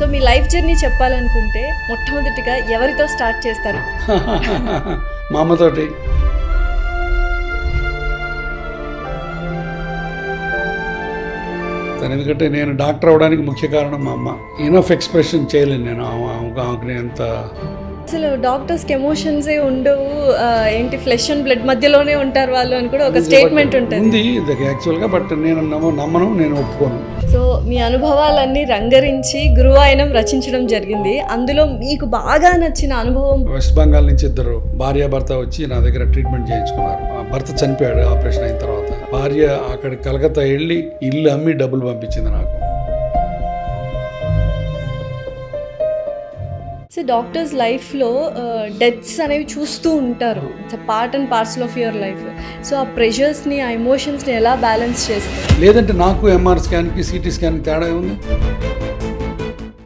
So మీ life journey చెప్పాలనుకుంటే మొట్టమొదటిగా ఎవరితో స్టార్ట్ చేస్తారు? మా అమ్మతోటి. ఎందుకంటే నేను డాక్టర్ అవడానికి ముఖ్య కారణం మా అమ్మ. ఇనఫ్ ఎక్స్ప్రెషన్ చేయలేను నేను ఆమెకు ఎంత. అసలు డాక్టర్స్కి ఎమోషన్సే ఉండవు, ఏంటి ఫ్లెష్ అండ్ బ్లడ్ మధ్యలోనే ఉంటారు వాళ్ళు అని కూడా ఒక స్టేట్మెంట్ ఉంటుంది యాక్చువల్గా. బట్ నేను నమ్మను, నేను ఒప్పుకోను. సో మీ అనుభవాలన్నీ రంగరించి గురువాయనం రచించడం జరిగింది. అందులో మీకు బాగా నచ్చిన అనుభవం? వెస్ట్ బెంగాల్ నుంచి ఇద్దరు భార్యాభర్త వచ్చి నా దగ్గర ట్రీట్మెంట్ చేయించుకున్నారు. భర్త చనిపోయాడు ఆపరేషన్ అయిన తర్వాత. భార్య అక్కడ కలకత్తా వెళ్ళి ఇల్లు అమ్మి డబ్బులు పంపించింది నాకు. సో డాక్టర్స్ లైఫ్లో డెత్స్ అనేవి చూస్తూ ఉంటారు. It's a part and parcel of your life. So ఆ ప్రెషర్స్ని, ఆ ఎమోషన్స్ని ఎలా బ్యాలెన్స్ చేస్తారు? లేదంటే నాకు ఎంఆర్ స్కాన్కి సిటీ స్కాన్కి తేడా ఉంది.